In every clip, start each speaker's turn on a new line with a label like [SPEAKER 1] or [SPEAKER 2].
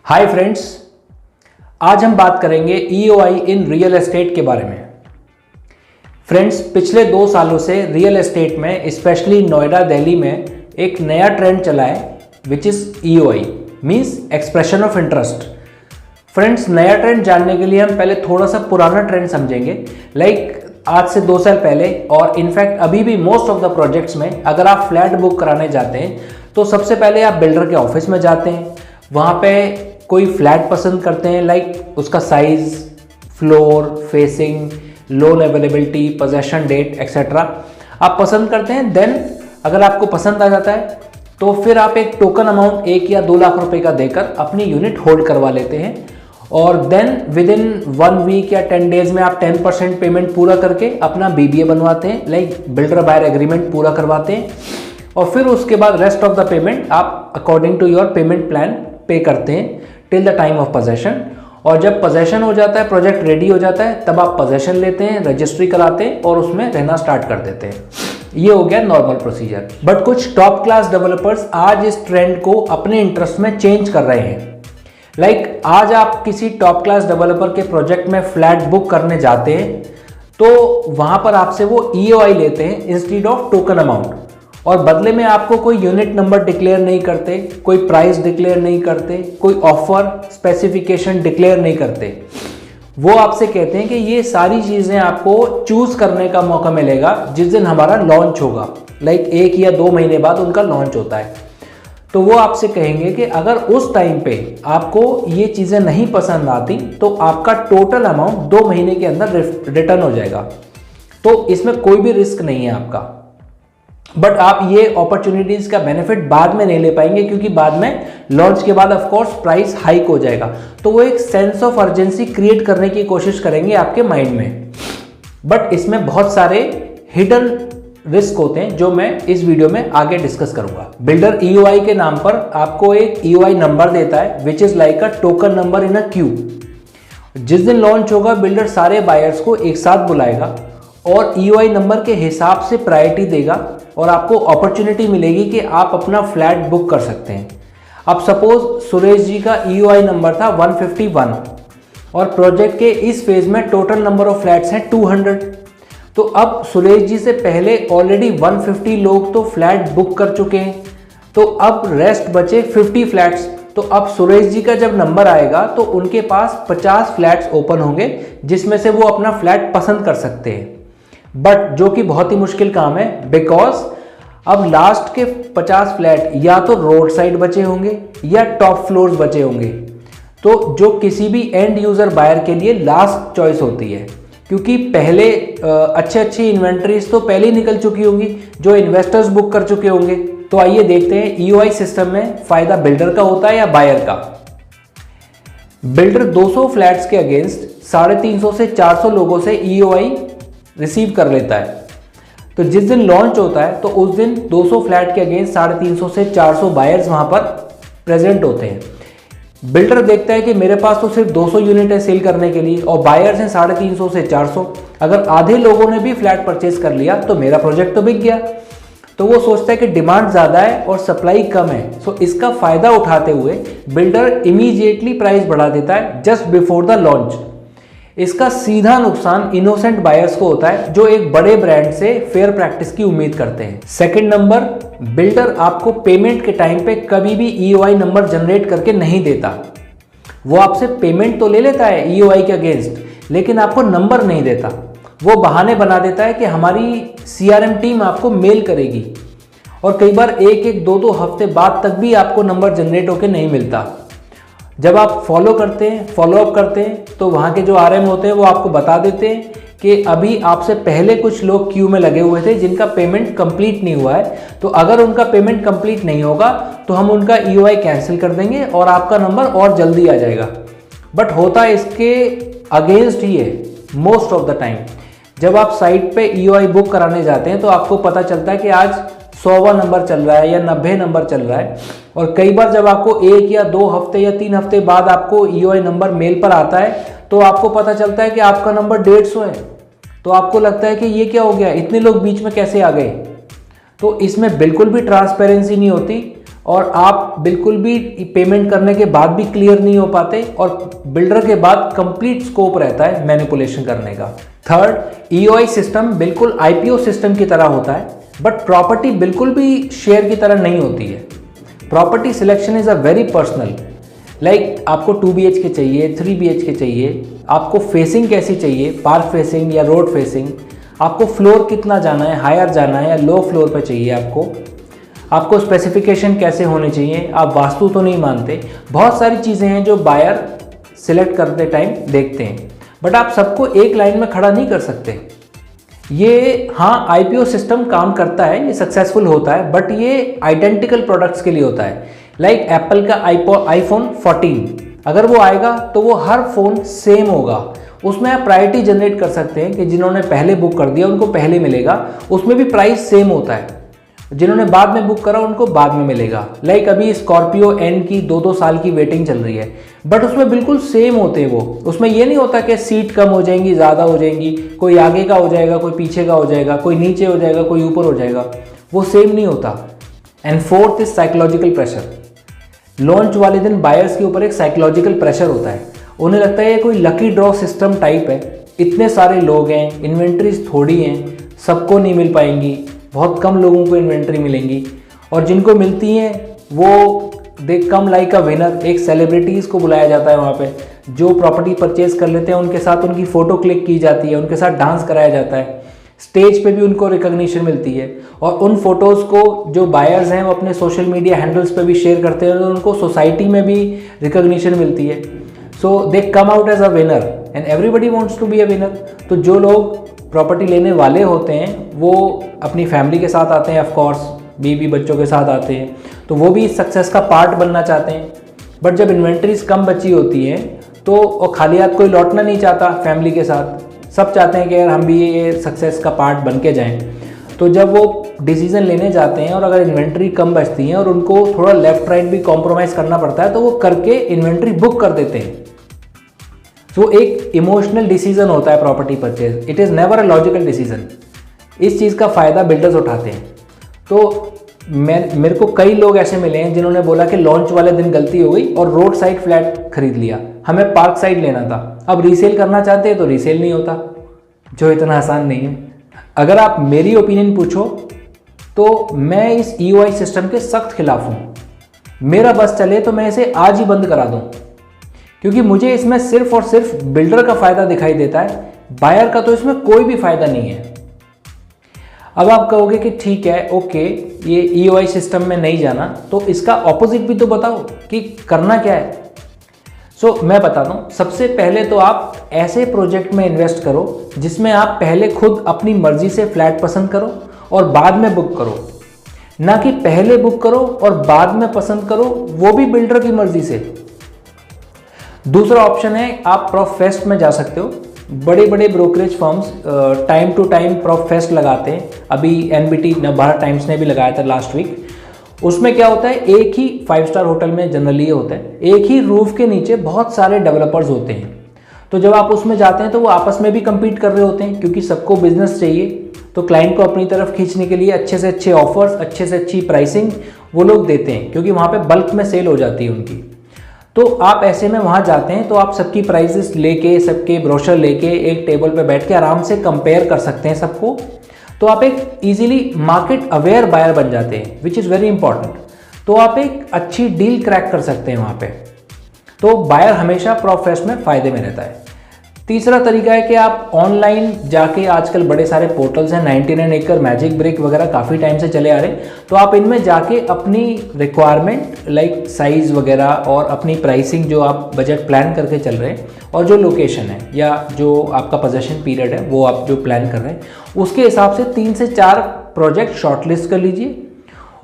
[SPEAKER 1] Hi friends, आज हम बात करेंगे ईओआई इन रियल एस्टेट के बारे में। फ्रेंड्स, पिछले 2 सालों से रियल एस्टेट में स्पेशली नोएडा, दिल्ली में एक नया ट्रेंड चला है which is EOI means expression of interest. Friends, नया ट्रेंड जानने के लिए हम पहले थोड़ा सा पुराना ट्रेंड समझेंगे। आज से 2 साल पहले और इनफैक्ट अभी भी मोस्ट ऑफ द प्रोजेक्ट्स में अगर आप फ्लैट बुक कराने जाते हैं तो सबसे पहले आप बिल्डर के ऑफिस में जाते हैं, वहाँ पे कोई फ्लैट पसंद करते हैं, उसका size, floor, facing, loan availability, possession date etcetera आप पसंद करते हैं। देन अगर आपको पसंद आ जाता है तो फिर आप एक टोकन अमाउंट 1 या 2 लाख रुपए का देकर अपनी यूनिट होल्ड करवा लेते हैं और देन विद इन 1 वीक या 10 डेज में आप 10% पेमेंट पूरा करके अपना बीबीए बनवाते हैं, बिल्डर बायर एग्रीमेंट पूरा करवाते हैं और फिर उसके बाद रेस्ट ऑफ द पेमेंट आप according to your payment plan pay करते हैं till the time of possession. और जब पोजेशन हो जाता है, प्रोजेक्ट रेडी हो जाता है, तब आप पोजेशन लेते हैं, रजिस्ट्री कराते हैं और उसमें रहना स्टार्ट कर देते हैं। ये हो गया नॉर्मल प्रोसीजर। बट कुछ टॉप क्लास डेवलपर्स आज इस ट्रेंड को अपने इंटरेस्ट में चेंज कर रहे हैं। आज आप किसी टॉप क्लास डेवलपर के प्रोजेक्ट में फ्लैट बुक करने जाते हैं तो वहां पर आपसे वो ईओआई लेते हैं इंस्टीड ऑफ टोकन अमाउंट और बदले में आपको कोई यूनिट नंबर डिक्लेयर नहीं करते, कोई प्राइस डिक्लेयर नहीं करते, कोई ऑफर स्पेसिफिकेशन डिक्लेयर नहीं करते। वो आपसे कहते हैं कि ये सारी चीज़ें आपको चूज करने का मौका मिलेगा जिस दिन हमारा लॉन्च होगा। 1 या 2 महीने बाद उनका लॉन्च होता है। तो वो आपसे कहेंगे कि अगर उस टाइम पे आपको ये चीज़ें नहीं पसंद आती तो आपका टोटल अमाउंट 2 महीने के अंदर रिटर्न हो जाएगा। तो इसमें कोई भी रिस्क नहीं है आपका। बट आप ये अपॉर्चुनिटीज का बेनिफिट बाद में नहीं ले पाएंगे क्योंकि बाद में लॉन्च के बाद ऑफ कोर्स प्राइस हाइक हो जाएगा। तो वो एक सेंस ऑफ अर्जेंसी क्रिएट करने की कोशिश करेंगे आपके माइंड में। बट इसमें बहुत सारे हिडन रिस्क होते हैं जो मैं इस वीडियो में आगे डिस्कस करूंगा। बिल्डर ईओआई के नाम पर आपको एक ईओआई नंबर देता है which is like a token number in a Q. जिस दिन लॉन्च होगा बिल्डर सारे बायर्स को एक साथ बुलाएगा और ईओआई नंबर के हिसाब से प्रायोरिटी देगा और आपको अपॉर्चुनिटी मिलेगी कि आप अपना फ्लैट बुक कर सकते हैं। अब सपोज सुरेश जी का ईओआई नंबर था 151 और प्रोजेक्ट के इस फेज में टोटल नंबर ऑफ फ्लैट्स हैं 200। तो अब सुरेश जी से पहले ऑलरेडी 150 लोग तो फ्लैट बुक कर चुके हैं, तो अब रेस्ट बचे 50 फ्लैट्स। तो अब सुरेश जी का जब नंबर आएगा तो उनके पास 50 फ्लैट्स ओपन होंगे जिसमें से वो अपना फ्लैट पसंद कर सकते हैं। बट जो कि बहुत ही मुश्किल काम है बिकॉज अब लास्ट के 50 फ्लैट या तो रोड साइड बचे होंगे या टॉप फ्लोर्स बचे होंगे, तो जो किसी भी एंड यूजर बायर के लिए लास्ट चॉइस होती है क्योंकि पहले अच्छी इन्वेंट्रीज तो पहले ही निकल चुकी होंगी जो इन्वेस्टर्स बुक कर चुके होंगे। तो आइए देखते हैं ईओआई सिस्टम में फायदा बिल्डर का होता है या बायर का। बिल्डर 200 फ्लैट्स के अगेंस्ट 350 से 400 लोगों से ईओआई रिसीव कर लेता है। तो जिस दिन लॉन्च होता है तो उस दिन 200 फ्लैट के अगेंस्ट 350 से 400 बायर्स वहां पर प्रेजेंट होते हैं। बिल्डर देखता है कि मेरे पास तो सिर्फ 200 यूनिट है सेल करने के लिए और बायर्स हैं 350 से 400। अगर आधे लोगों ने भी फ्लैट परचेज कर लिया तो मेरा प्रोजेक्ट तो बिक गया। तो वो सोचता है कि डिमांड ज़्यादा है और सप्लाई कम है, सो इसका फ़ायदा उठाते हुए बिल्डर इमीडिएटली प्राइस बढ़ा देता है जस्ट बिफोर द लॉन्च। इसका सीधा नुकसान इनोसेंट बायर्स को होता है जो एक बड़े ब्रांड से फेयर प्रैक्टिस की उम्मीद करते हैं। सेकंड नंबर, बिल्डर आपको पेमेंट के टाइम पे कभी भी ईओआई नंबर जनरेट करके नहीं देता। वो आपसे पेमेंट तो ले लेता है ईओआई के अगेंस्ट लेकिन आपको नंबर नहीं देता। वो बहाने बना देता है कि हमारी सीआरएम टीम आपको मेल करेगी और कई बार 1-2 हफ्ते बाद तक भी आपको नंबर जनरेट होकर नहीं मिलता। जब आप फॉलोअप करते हैं तो वहाँ के जो आरएम होते हैं वो आपको बता देते हैं कि अभी आपसे पहले कुछ लोग क्यू में लगे हुए थे जिनका पेमेंट कंप्लीट नहीं हुआ है, तो अगर उनका पेमेंट कंप्लीट नहीं होगा तो हम उनका ईओआई कैंसिल कर देंगे और आपका नंबर और जल्दी आ जाएगा। बट होता इसके अगेंस्ट ही है मोस्ट ऑफ द टाइम। जब आप साइट पे ईओआई बुक कराने जाते हैं तो आपको पता चलता है कि आज 100वां नंबर चल रहा है या 90 नंबर चल रहा है और कई बार जब आपको 1 या 2 हफ्ते या 3 हफ्ते बाद आपको ईओआई नंबर मेल पर आता है तो आपको पता चलता है कि आपका नंबर 150 है। तो आपको लगता है कि ये क्या हो गया, इतने लोग बीच में कैसे आ गए। तो इसमें बिल्कुल भी ट्रांसपेरेंसी नहीं होती और आप बिल्कुल भी पेमेंट करने के बाद भी क्लियर नहीं हो पाते और बिल्डर के बाद कंप्लीट स्कोप रहता है मैनिपुलेशन करने का। थर्ड, ईओआई सिस्टम बिल्कुल आईपीओ सिस्टम की तरह होता है, बट प्रॉपर्टी बिल्कुल भी शेयर की तरह नहीं होती है। Property selection is a very personal, like आपको 2 BHK चाहिए, 3 BHK चाहिए, आपको फेसिंग कैसी चाहिए, पार्क फेसिंग या रोड फेसिंग, आपको फ्लोर कितना जाना है, हायर जाना है या लो फ्लोर पे चाहिए, आपको स्पेसिफिकेशन कैसे होने चाहिए, आप वास्तु तो नहीं मानते। बहुत सारी चीज़ें हैं जो बायर सिलेक्ट करते टाइम देखते हैं, बट आप सबको एक लाइन में खड़ा नहीं कर सकते। ये हाँ, आईपीओ सिस्टम काम करता है, ये सक्सेसफुल होता है, बट ये आइडेंटिकल प्रोडक्ट्स के लिए होता है। लाइक एप्पल का आईफोन 14 अगर वो आएगा तो वो हर फ़ोन सेम होगा। उसमें आप प्रायोरिटी जनरेट कर सकते हैं कि जिन्होंने पहले बुक कर दिया उनको पहले मिलेगा, उसमें भी प्राइस सेम होता है। जिन्होंने बाद में बुक करा उनको बाद में मिलेगा। लाइक अभी स्कॉर्पियो एन की 2-2 साल की वेटिंग चल रही है, बट उसमें बिल्कुल सेम होते हैं वो। उसमें ये नहीं होता कि सीट कम हो जाएंगी, ज़्यादा हो जाएंगी, कोई आगे का हो जाएगा, कोई पीछे का हो जाएगा, कोई नीचे हो जाएगा, कोई ऊपर हो जाएगा, वो सेम नहीं होता। And fourth is psychological pressure. Launch वाले दिन बायर्स के ऊपर एक साइकोलॉजिकल प्रेशर होता है, उन्हें लगता है ये कोई लकी ड्रॉ सिस्टम टाइप है, इतने सारे लोग हैं, इन्वेंट्रीज थोड़ी हैं, सबको नहीं मिल पाएंगी, बहुत कम लोगों को इन्वेंट्री मिलेंगी, और जिनको मिलती हैं वो दे कम लाइक अ विनर। एक सेलिब्रिटीज़ को बुलाया जाता है वहाँ पे, जो प्रॉपर्टी परचेज कर लेते हैं उनके साथ उनकी फ़ोटो क्लिक की जाती है, उनके साथ डांस कराया जाता है, स्टेज पे भी उनको रिकॉग्निशन मिलती है, और उन फोटोज़ को जो बायर्स हैं वो अपने सोशल मीडिया हैंडल्स पे भी शेयर करते हैं, तो उनको सोसाइटी में भी रिकॉग्निशन मिलती है। So they come out as a winner and everybody wants to be a winner. तो जो लोग प्रॉपर्टी लेने वाले होते हैं वो अपनी फैमिली के साथ आते हैं, ऑफ कोर्स बीवी बच्चों के साथ आते हैं, तो वो भी सक्सेस का पार्ट बनना चाहते हैं। बट जब इन्वेंट्रीज कम बची होती हैं तो वो खाली हाथ कोई लौटना नहीं चाहता फैमिली के साथ, सब चाहते हैं कि यार हम भी ये सक्सेस का पार्ट बन के जाएँ। तो जब वो डिसीज़न लेने जाते हैं और अगर इन्वेंट्री कम बचती है और उनको थोड़ा लेफ्ट राइट भी कॉम्प्रोमाइज़ करना पड़ता है, तो वो करके इन्वेंट्री बुक कर देते हैं। तो एक इमोशनल डिसीजन होता है property purchase, it is never a logical decision. इस चीज़ का फ़ायदा बिल्डर्स उठाते हैं। तो मेरे को कई लोग ऐसे मिले हैं जिन्होंने बोला कि लॉन्च वाले दिन गलती हो गई और रोड साइड फ्लैट खरीद लिया, हमें पार्क साइड लेना था, अब रीसेल करना चाहते हैं तो रीसेल नहीं होता, जो इतना आसान नहीं है। अगर आप मेरी ओपिनियन पूछो तो मैं इस ईओआई सिस्टम के सख्त खिलाफ हूँ। मेरा बस चले तो मैं इसे आज ही बंद करा दूँ, क्योंकि मुझे इसमें सिर्फ और सिर्फ बिल्डर का फ़ायदा दिखाई देता है, बायर का तो इसमें कोई भी फ़ायदा नहीं है। अब आप कहोगे कि ठीक है, ओके, ये ईओआई सिस्टम में नहीं जाना, तो इसका ऑपोजिट भी तो बताओ कि करना क्या है। मैं बता दूं, सबसे पहले तो आप ऐसे प्रोजेक्ट में इन्वेस्ट करो जिसमें आप पहले खुद अपनी मर्जी से फ्लैट पसंद करो और बाद में बुक करो, ना कि पहले बुक करो और बाद में पसंद करो, वो भी बिल्डर की मर्जी से। दूसरा ऑप्शन है आप प्रॉफेस्ट में जा सकते हो। बड़े बड़े brokerage firms time to time प्रॉफेस्ट लगाते हैं। अभी एनबीटी नवभारत टाइम्स ने भी लगाया था लास्ट वीक। उसमें क्या होता है, एक ही 5 स्टार होटल में जनरली ये होता है, एक ही रूफ के नीचे बहुत सारे डेवलपर्स होते हैं। तो जब आप उसमें जाते हैं तो वो आपस में भी कम्पीट कर रहे होते हैं, क्योंकि सबको बिजनेस चाहिए। तो क्लाइंट को अपनी तरफ खींचने के लिए अच्छे से अच्छे ऑफर्स, अच्छे से अच्छी प्राइसिंग वो लोग देते हैं, क्योंकि वहाँ पे बल्क में सेल हो जाती है उनकी। तो आप ऐसे में वहाँ जाते हैं तो आप सबकी प्राइसेस लेके, सबके ब्रोशर लेके एक टेबल पे बैठ के आराम से कंपेयर कर सकते हैं सबको। तो आप एक इजीली मार्केट अवेयर बायर बन जाते हैं, विच इज़ वेरी इंपॉर्टेंट। तो आप एक अच्छी डील क्रैक कर सकते हैं वहाँ पे। तो बायर हमेशा प्रॉफेस्ट में फ़ायदे में रहता है। तीसरा तरीका है कि आप ऑनलाइन जाके, आजकल बड़े सारे पोर्टल्स हैं, 99 एकड़, मैजिक ब्रिक वगैरह काफ़ी टाइम से चले आ रहे हैं। तो आप इनमें जाके अपनी रिक्वायरमेंट लाइक साइज़ वगैरह और अपनी प्राइसिंग जो आप बजट प्लान करके चल रहे हैं और जो लोकेशन है या जो आपका पोजेशन पीरियड है वो आप जो प्लान कर रहे हैं, उसके हिसाब से 3 से 4 प्रोजेक्ट शॉर्टलिस्ट कर लीजिए।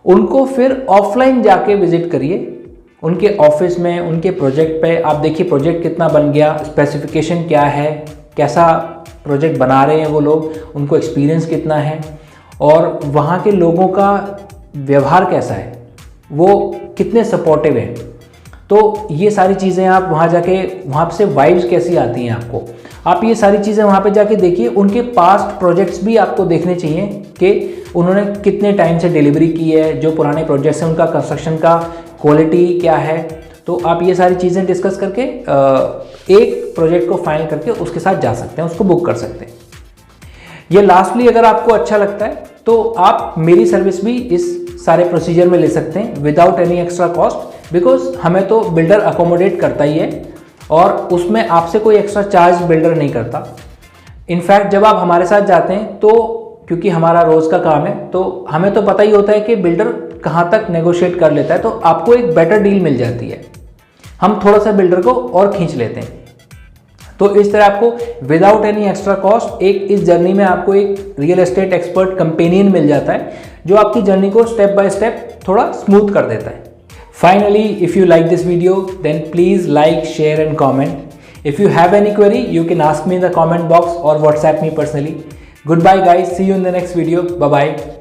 [SPEAKER 1] उनको फिर ऑफलाइन जाके विजिट करिए, उनके ऑफिस में, उनके प्रोजेक्ट पे आप देखिए प्रोजेक्ट कितना बन गया, स्पेसिफिकेशन क्या है, कैसा प्रोजेक्ट बना रहे हैं वो लोग, उनको एक्सपीरियंस कितना है और वहाँ के लोगों का व्यवहार कैसा है, वो कितने सपोर्टिव हैं। तो ये सारी चीज़ें आप वहाँ जाके, वहाँ से वाइब्स कैसी आती हैं आपको, आप ये सारी चीज़ें वहाँ पे जाके देखिए। उनके पास्ट प्रोजेक्ट्स भी आपको देखने चाहिए कि उन्होंने कितने टाइम से डिलीवरी की है, जो पुराने प्रोजेक्ट्स हैं उनका कंस्ट्रक्शन का क्वालिटी क्या है। तो आप ये सारी चीज़ें डिस्कस करके एक प्रोजेक्ट को फाइनल करके उसके साथ जा सकते हैं, उसको बुक कर सकते हैं। ये लास्टली अगर आपको अच्छा लगता है तो आप मेरी सर्विस भी इस सारे प्रोसीजर में ले सकते हैं without any extra cost, because हमें तो बिल्डर अकोमोडेट करता ही है और उसमें आपसे कोई एक्स्ट्रा चार्ज बिल्डर नहीं करता। इनफैक्ट जब आप हमारे साथ जाते हैं तो क्योंकि हमारा रोज़ का काम है तो हमें तो पता ही होता है कि बिल्डर कहाँ तक नेगोशिएट कर लेता है, तो आपको एक बेटर डील मिल जाती है। हम थोड़ा सा बिल्डर को और खींच लेते हैं। तो इस तरह आपको विदाउट एनी एक्स्ट्रा कॉस्ट एक इस जर्नी में आपको एक रियल एस्टेट एक्सपर्ट कंपेनियन मिल जाता है, जो आपकी जर्नी को स्टेप बाय स्टेप थोड़ा स्मूथ कर देता है। Finally, if you like this video then please like, share and comment. If you have any query you can ask me in the comment box or WhatsApp me personally. Goodbye guys, see you in the next video. Bye bye.